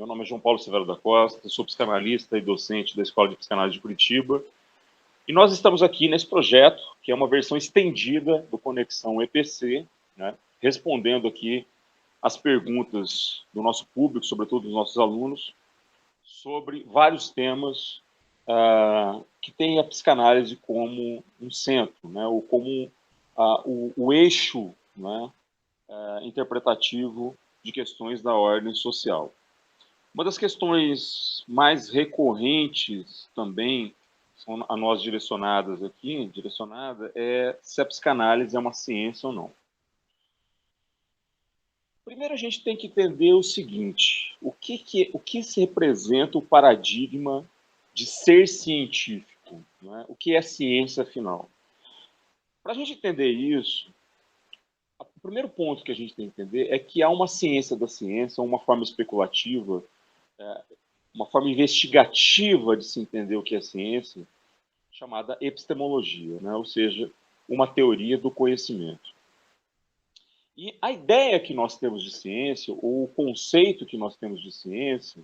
nome é João Paulo Severo da Costa, sou psicanalista e docente da Escola de Psicanálise de Curitiba. E nós estamos aqui nesse projeto, que é uma versão estendida do Conexão EPC, né, respondendo aqui as perguntas do nosso público, sobretudo dos nossos alunos, sobre vários temas que têm a psicanálise como um centro, né, ou como o eixo, né, interpretativo de questões da ordem social. Uma das questões mais recorrentes também, são a nós direcionadas aqui, é se a psicanálise é uma ciência ou não. Primeiro a gente tem que entender o seguinte, o que se representa o paradigma de ser científico, né? O que é ciência, afinal? Para a gente entender isso, o primeiro ponto que a gente tem que entender é que há uma ciência da ciência, uma forma especulativa, uma forma investigativa de se entender o que é ciência, chamada epistemologia, né? Ou seja, uma teoria do conhecimento. E a ideia que nós temos de ciência, ou o conceito que nós temos de ciência,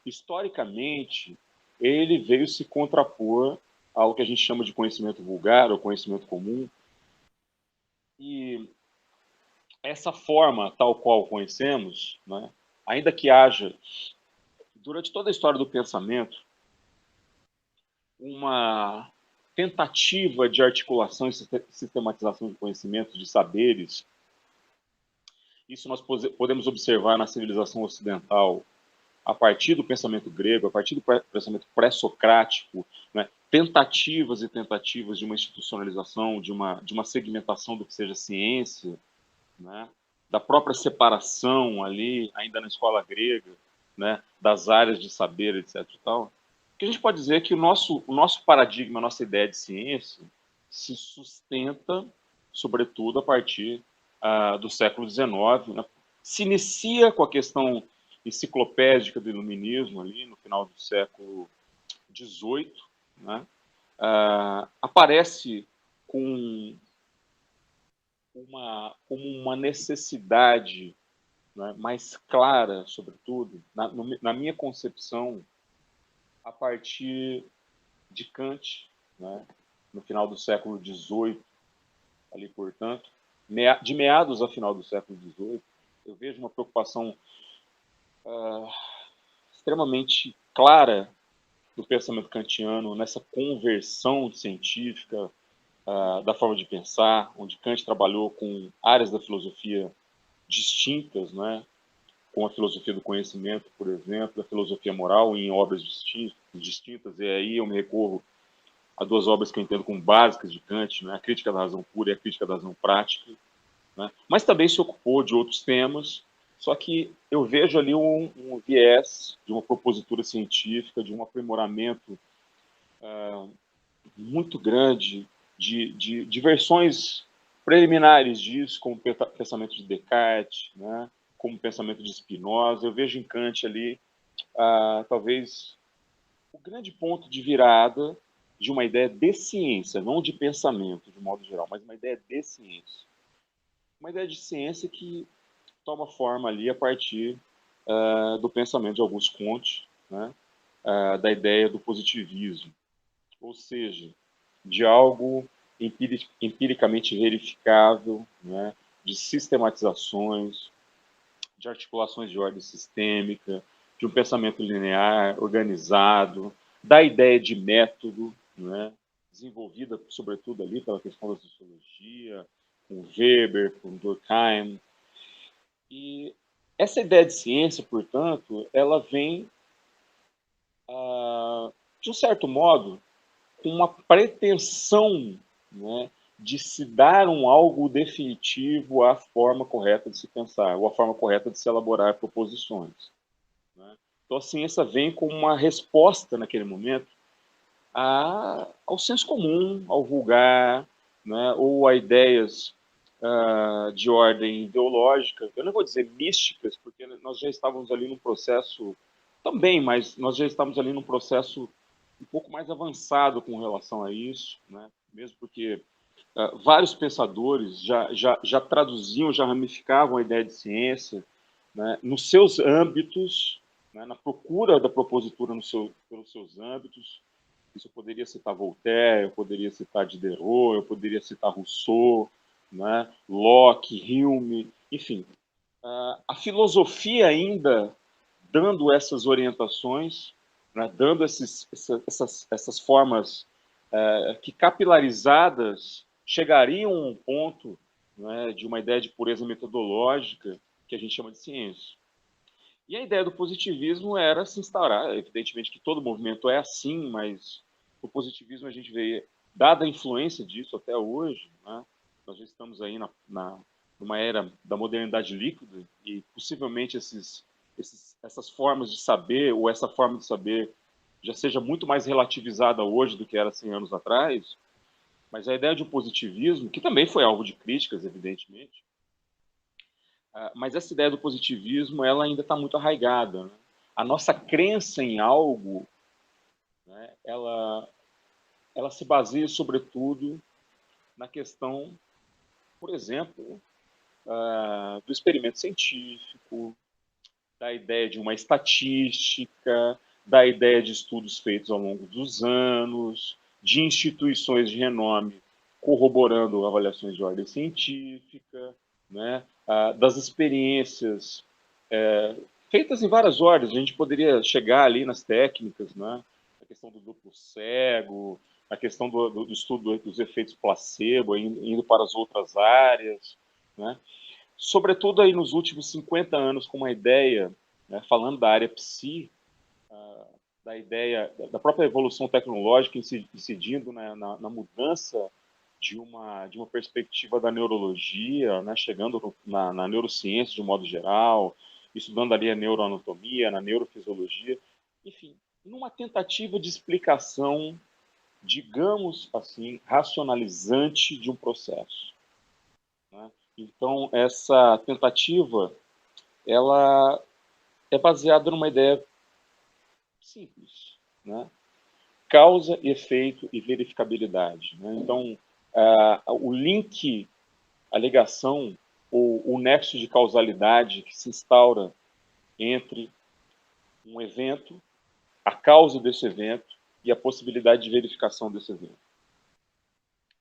historicamente, ele veio se contrapor ao que a gente chama de conhecimento vulgar, ou conhecimento comum. E essa forma tal qual conhecemos, né, ainda que haja, durante toda a história do pensamento, uma tentativa de articulação e sistematização de conhecimentos, de saberes. Isso nós podemos observar na civilização ocidental, a partir do pensamento grego, a partir do pensamento pré-socrático, né, tentativas e tentativas de uma institucionalização, de uma segmentação do que seja ciência, né, da própria separação ali, ainda na escola grega, né, das áreas de saber, etc. E tal. O que a gente pode dizer é que o nosso paradigma, a nossa ideia de ciência, se sustenta, sobretudo, a partir do século XIX. Né? Se inicia com a questão enciclopédica do iluminismo, ali no final do século XVIII. Né? Aparece com uma necessidade, né, mais clara, sobretudo, na minha concepção, a partir de Kant, né, no final do século XVIII, ali, portanto, de meados a final do século XVIII, eu vejo uma preocupação extremamente clara do pensamento kantiano nessa conversão científica da forma de pensar, onde Kant trabalhou com áreas da filosofia distintas, né, com a filosofia do conhecimento, por exemplo, a filosofia moral em obras distintas, e aí eu me recorro a duas obras que eu entendo como básicas de Kant, né, a Crítica da Razão Pura e a Crítica da Razão Prática, né, mas também se ocupou de outros temas, só que eu vejo ali um viés de uma propositura científica, de um aprimoramento muito grande de versões preliminares disso, como o pensamento de Descartes, né, como o pensamento de Spinoza. Eu vejo em Kant ali, talvez, o grande ponto de virada de uma ideia de ciência, não de pensamento, de modo geral, mas uma ideia de ciência. Uma ideia de ciência que toma forma ali a partir do pensamento de Auguste Comte, né, da ideia do positivismo, ou seja, de algo empiricamente verificável, né, de sistematizações, de articulações de ordem sistêmica, de um pensamento linear, organizado, da ideia de método, né, desenvolvida, sobretudo, ali pela questão da sociologia, com Weber, com Durkheim. E essa ideia de ciência, portanto, ela vem, de um certo modo, com uma pretensão, né, de se dar algo definitivo à forma correta de se pensar, ou à forma correta de se elaborar proposições. Né? Então, a ciência vem como uma resposta, naquele momento, ao senso comum, ao vulgar, né, ou a ideias de ordem ideológica, eu não vou dizer místicas, porque nós já estávamos ali num processo, também, mas nós já estávamos ali num processo um pouco mais avançado com relação a isso, né? Mesmo porque vários pensadores já traduziam, já ramificavam a ideia de ciência, né, nos seus âmbitos, né, na procura da propositura pelos seus âmbitos. Isso eu poderia citar Voltaire, eu poderia citar Diderot, eu poderia citar Rousseau, né, Locke, Hume, enfim. A filosofia ainda dando essas orientações, né, dando essas formas que capilarizadas chegariam a um ponto, né, de uma ideia de pureza metodológica que a gente chama de ciência. E a ideia do positivismo era se instaurar, evidentemente que todo movimento é assim, mas o positivismo a gente vê, dada a influência disso até hoje, né, nós já estamos aí numa era da modernidade líquida e possivelmente essas formas de saber, ou essa forma de saber, já seja muito mais relativizada hoje do que era 100 anos atrás, mas a ideia de um positivismo, que também foi alvo de críticas, evidentemente, mas essa ideia do positivismo ela ainda está muito arraigada. Né? A nossa crença em algo, né, ela se baseia, sobretudo, na questão, por exemplo, do experimento científico, da ideia de uma estatística, da ideia de estudos feitos ao longo dos anos, de instituições de renome corroborando avaliações de ordem científica, né, das experiências feitas em várias ordens. A gente poderia chegar ali nas técnicas, né, a questão do duplo cego, a questão do estudo dos efeitos placebo, indo para as outras áreas, né? Sobretudo aí nos últimos 50 anos, com uma ideia, né, falando da área psi, da ideia da própria evolução tecnológica incidindo, né, na mudança de uma perspectiva da neurologia, né, chegando na neurociência de um modo geral, estudando ali a neuroanatomia, na neurofisiologia, enfim, numa tentativa de explicação, digamos assim, racionalizante de um processo. Né? Então, essa tentativa, ela é baseada numa ideia simples, né? Causa, efeito e verificabilidade. Né? Então, o link, a ligação, o nexo de causalidade que se instaura entre um evento, a causa desse evento e a possibilidade de verificação desse evento.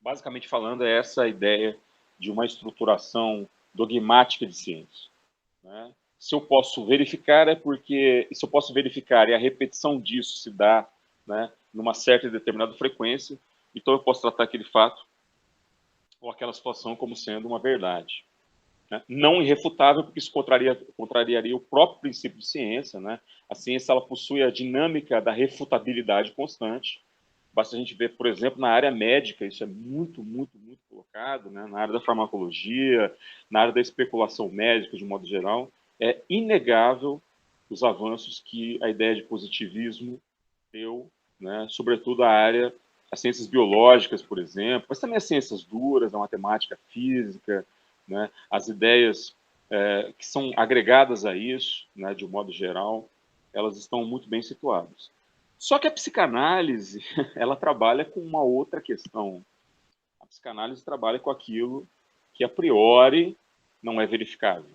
Basicamente falando, é essa a ideia de uma estruturação dogmática de ciência. Né? Se eu posso verificar, é porque... Se eu posso verificar e a repetição disso se dá, né, numa certa e determinada frequência, então eu posso tratar aquele fato ou aquela situação como sendo uma verdade. Né? Não irrefutável, porque isso contrariaria o próprio princípio de ciência. Né? A ciência ela possui a dinâmica da refutabilidade constante. Basta a gente ver, por exemplo, na área médica, isso é muito, muito, muito colocado, né? Na área da farmacologia, na área da especulação médica, de modo geral, é inegável os avanços que a ideia de positivismo deu, né? Sobretudo a área, as ciências biológicas, por exemplo, mas também as ciências duras, a matemática, a física, né? As ideias que são agregadas a isso, né? De um modo geral, elas estão muito bem situadas. Só que a psicanálise, ela trabalha com uma outra questão. A psicanálise trabalha com aquilo que a priori não é verificável.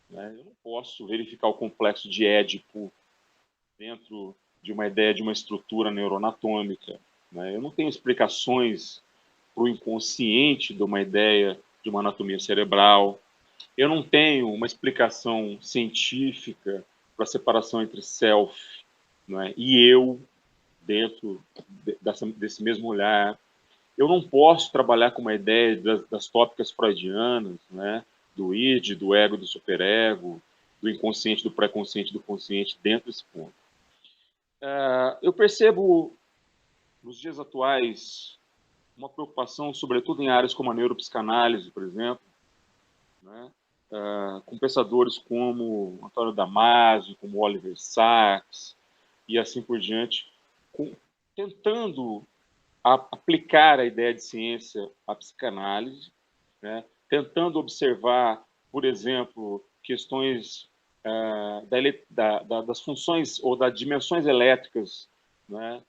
Né? Eu não posso verificar o complexo de Édipo dentro de uma ideia de uma estrutura neuroanatômica. Né? Eu não tenho explicações para o inconsciente de uma ideia de uma anatomia cerebral. Eu não tenho uma explicação científica para a separação entre self, né, e eu dentro desse mesmo olhar. Eu não posso trabalhar com uma ideia das tópicas freudianas, né, do id, do ego, do superego, do inconsciente, do pré-consciente, do consciente, dentro desse ponto. Eu percebo, nos dias atuais, uma preocupação, sobretudo em áreas como a neuropsicanálise, por exemplo, né, com pensadores como Antônio Damasio, como Oliver Sacks, e assim por diante, tentando aplicar a ideia de ciência à psicanálise, né, tentando observar, por exemplo, questões das funções ou das dimensões elétricas, né,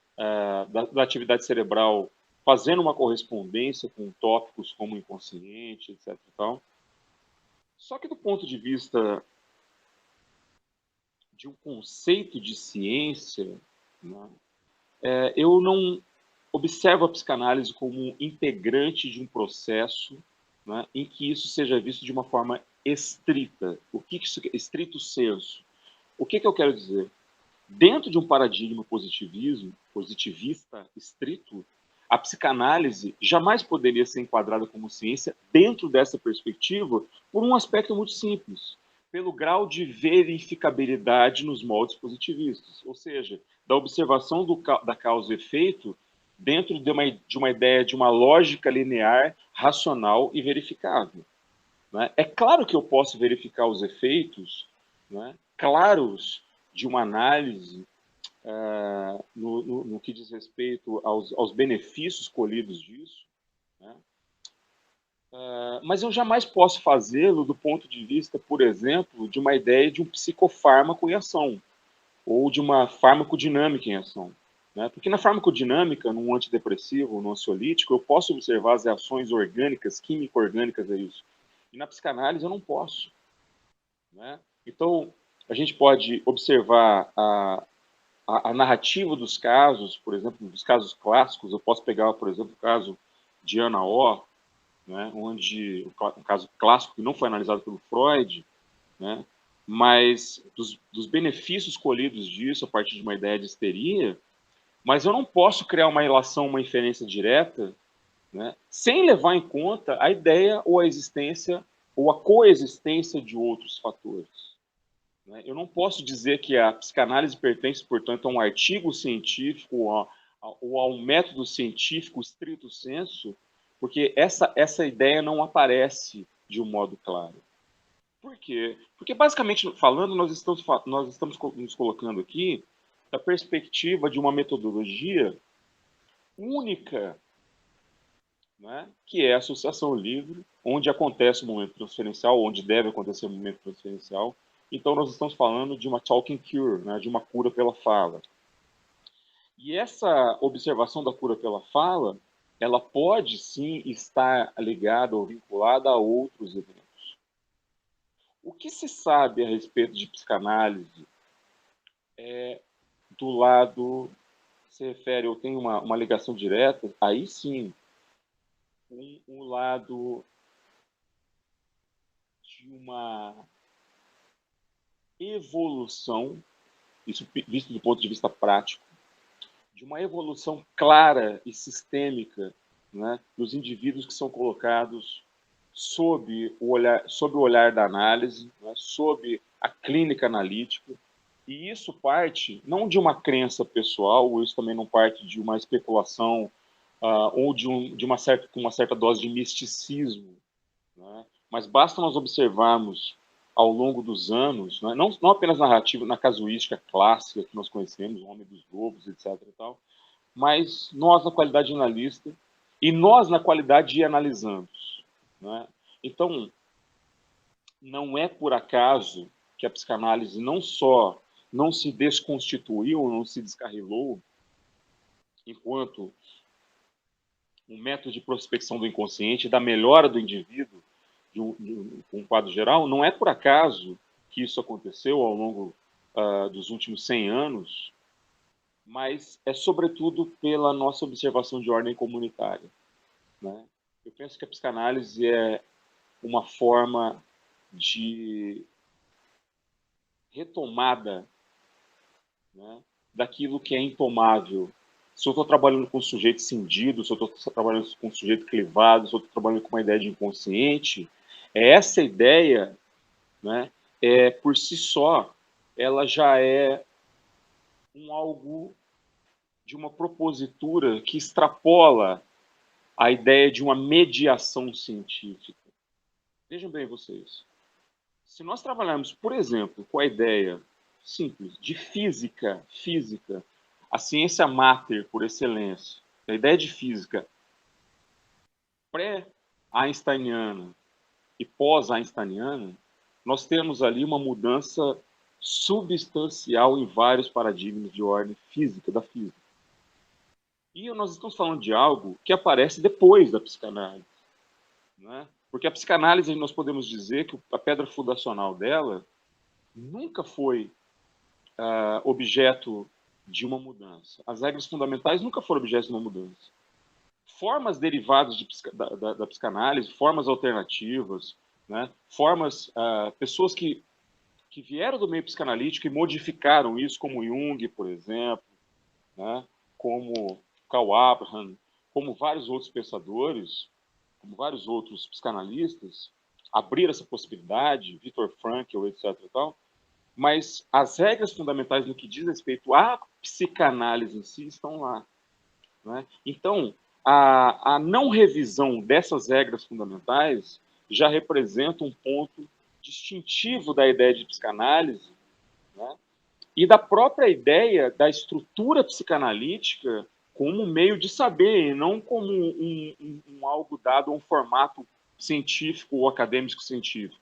da atividade cerebral, fazendo uma correspondência com tópicos como o inconsciente, etc. Só que do ponto de vista de um conceito de ciência, né, eu não observo a psicanálise como um integrante de um processo, né, em que isso seja visto de uma forma estrita. O que isso é? Estrito senso. O que eu quero dizer? Dentro de um paradigma positivista estrito, a psicanálise jamais poderia ser enquadrada como ciência dentro dessa perspectiva por um aspecto muito simples, pelo grau de verificabilidade nos moldes positivistas, ou seja, da observação da causa e efeito dentro de uma ideia de uma lógica linear, racional e verificável. Né? É claro que eu posso verificar os efeitos, né, claros de uma análise no que diz respeito aos benefícios colhidos disso, né? Mas eu jamais posso fazê-lo do ponto de vista, por exemplo, de uma ideia de um psicofármaco em ação, ou de uma farmacodinâmica em ação. Né? Porque na farmacodinâmica, num antidepressivo, num ansiolítico, eu posso observar as reações orgânicas, químico-orgânicas a isso. E na psicanálise eu não posso. Né? Então, a gente pode observar a narrativa dos casos, por exemplo, dos casos clássicos. Eu posso pegar, por exemplo, o caso de Ana O, né, onde um caso clássico que não foi analisado pelo Freud, né, mas dos benefícios colhidos disso a partir de uma ideia de histeria, mas eu não posso criar uma relação, uma inferência direta, né, sem levar em conta a ideia ou a existência ou a coexistência de outros fatores. Né? Eu não posso dizer que a psicanálise pertence, portanto, a um artigo científico ou a um método científico estrito sensu, porque essa ideia não aparece de um modo claro. Por quê? Porque, basicamente falando, nós estamos nos colocando aqui da perspectiva de uma metodologia única, né, que é a associação livre, onde acontece o momento transferencial, onde deve acontecer o momento transferencial. Então, nós estamos falando de uma talking cure, né, de uma cura pela fala. E essa observação da cura pela fala, ela pode sim estar ligada ou vinculada a outros eventos. O que se sabe a respeito de psicanálise é do lado, se refere, ou tem uma ligação direta, aí sim, um lado de uma evolução, isso visto do ponto de vista prático, de uma evolução clara e sistêmica, né, dos indivíduos que são colocados sob o olhar da análise, né, sob a clínica analítica. E isso parte não de uma crença pessoal, ou isso também não parte de uma especulação ou de uma certa dose de misticismo, né? Mas basta nós observarmos ao longo dos anos, né? Não apenas narrativa, na casuística clássica que nós conhecemos, o Homem dos Lobos, etc. E tal, mas nós na qualidade de analista e nós na qualidade de analisandos. Né? Então, não é por acaso que a psicanálise não só não se desconstituiu, não se descarrilou, enquanto um método de prospecção do inconsciente, da melhora do indivíduo, de um quadro geral, não é por acaso que isso aconteceu ao longo dos últimos 100 anos, mas é sobretudo pela nossa observação de ordem comunitária. Né? Eu penso que a psicanálise é uma forma de retomada, né, daquilo que é intomável. Se eu estou trabalhando com um sujeito cindido, se eu estou trabalhando com um sujeito clivado, se eu estou trabalhando com uma ideia de inconsciente, essa ideia, né, por si só, ela já é algo de uma propositura que extrapola a ideia de uma mediação científica. Vejam bem vocês. Se nós trabalharmos, por exemplo, com a ideia simples de física, a ciência mater por excelência, a ideia de física pré-einsteiniana e pós-einsteiniana, nós temos ali uma mudança substancial em vários paradigmas de ordem física, da física. E nós estamos falando de algo que aparece depois da psicanálise. Né? Porque a psicanálise, nós podemos dizer que a pedra fundacional dela nunca foi objeto de uma mudança. As regras fundamentais nunca foram objeto de uma mudança. Formas derivadas da psicanálise, formas alternativas, né? Formas, pessoas que vieram do meio psicanalítico e modificaram isso, como Jung, por exemplo, né? Como Karl Abraham, como vários outros pensadores, como vários outros psicanalistas, abriram essa possibilidade, Viktor Frankl, etc. E tal, mas as regras fundamentais no que diz respeito à psicanálise em si estão lá, né? Então, a não revisão dessas regras fundamentais já representa um ponto distintivo da ideia de psicanálise, né? E da própria ideia da estrutura psicanalítica como meio de saber, e não como um algo dado a um formato científico ou acadêmico-científico,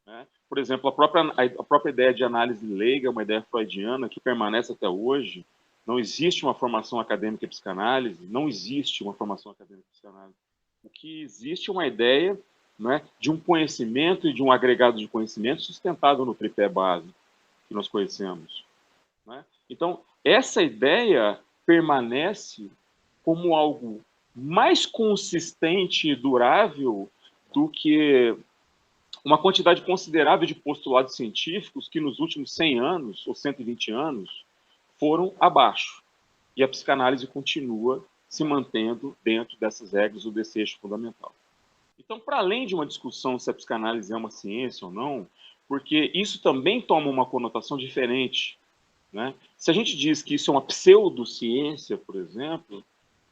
né? Por exemplo, a própria ideia de análise leiga é uma ideia freudiana que permanece até hoje. Não existe uma formação acadêmica em psicanálise, não existe uma formação acadêmica em psicanálise. O que existe é uma ideia, né, de um conhecimento e de um agregado de conhecimento sustentado no tripé básico que nós conhecemos, né? Então, essa ideia permanece como algo mais consistente e durável do que uma quantidade considerável de postulados científicos que nos últimos 100 anos, ou 120 anos, foram abaixo. E a psicanálise continua se mantendo dentro dessas regras ou desse eixo fundamental. Então, para além de uma discussão se a psicanálise é uma ciência ou não, porque isso também toma uma conotação diferente, né? Se a gente diz que isso é uma pseudociência, por exemplo,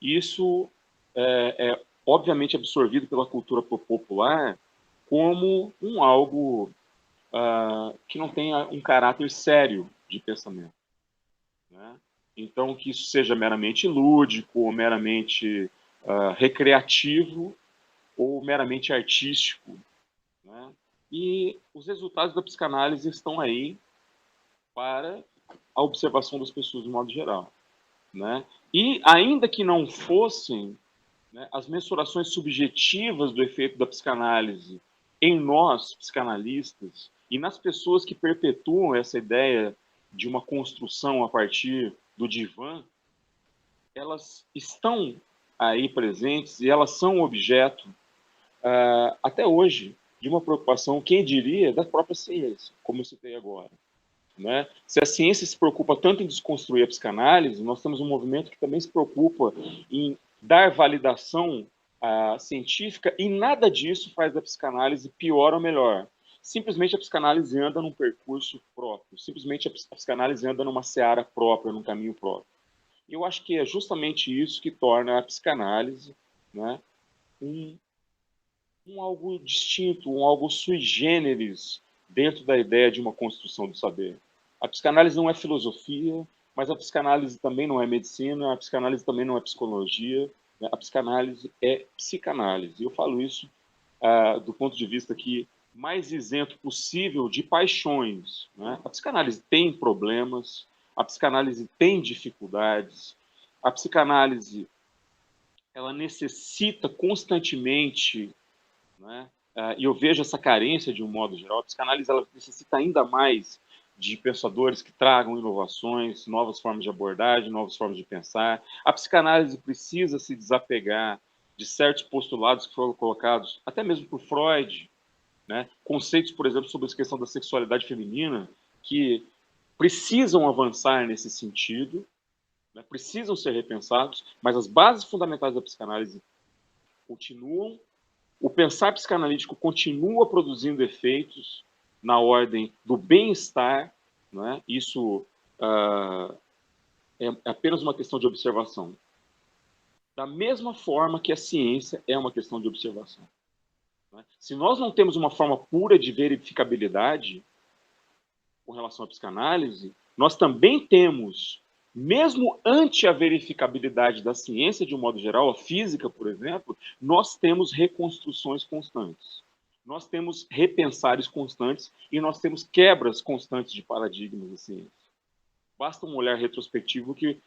isso é obviamente absorvido pela cultura popular como algo que não tenha um caráter sério de pensamento, né? Então, que isso seja meramente lúdico, ou meramente recreativo, ou meramente artístico, né? E os resultados da psicanálise estão aí para a observação das pessoas de modo geral, né? E ainda que não fossem, né, as mensurações subjetivas do efeito da psicanálise em nós, psicanalistas, e nas pessoas que perpetuam essa ideia de uma construção a partir do divã, elas estão aí presentes e elas são objeto, até hoje, de uma preocupação, quem diria, da própria ciência, como eu citei agora, né? Se a ciência se preocupa tanto em desconstruir a psicanálise, nós temos um movimento que também se preocupa em dar validação científica, e nada disso faz da psicanálise pior ou melhor. Simplesmente a psicanálise anda num percurso próprio, simplesmente a psicanálise anda numa seara própria, num caminho próprio. Eu acho que é justamente isso que torna a psicanálise, né, um algo distinto, um algo sui generis dentro da ideia de uma construção do saber. A psicanálise não é filosofia, mas a psicanálise também não é medicina, a psicanálise também não é psicologia, né? A psicanálise é psicanálise. Eu falo isso do ponto de vista aqui mais isento possível de paixões, né? A psicanálise tem problemas, a psicanálise tem dificuldades, a psicanálise ela necessita constantemente, né? E eu vejo essa carência de um modo geral. A psicanálise ela necessita ainda mais de pensadores que tragam inovações, novas formas de abordagem, novas formas de pensar. A psicanálise precisa se desapegar de certos postulados que foram colocados, até mesmo por Freud, né? Conceitos, por exemplo, sobre a questão da sexualidade feminina, que precisam avançar nesse sentido, né? Precisam ser repensados, mas as bases fundamentais da psicanálise continuam. O pensar psicanalítico continua produzindo efeitos na ordem do bem-estar, né? Isso é apenas uma questão de observação. Da mesma forma que a ciência é uma questão de observação, né? Se nós não temos uma forma pura de verificabilidade com relação à psicanálise, nós também temos, mesmo ante a verificabilidade da ciência de um modo geral, a física, por exemplo, nós temos reconstruções constantes. Nós temos repensares constantes e nós temos quebras constantes de paradigmas da ciência. Basta um olhar retrospectivo que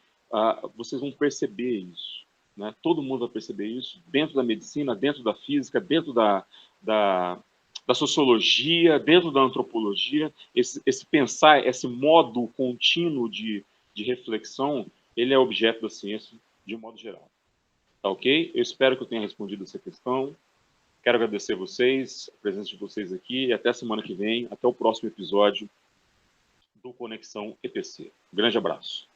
vocês vão perceber isso, né? Todo mundo vai perceber isso, dentro da medicina, dentro da física, dentro da da sociologia, dentro da antropologia, esse pensar, esse modo contínuo de reflexão, ele é objeto da ciência de um modo geral. Tá ok? Eu espero que eu tenha respondido essa questão. Quero agradecer vocês, a presença de vocês aqui, e até a semana que vem, até o próximo episódio do Conexão EPC. Um grande abraço.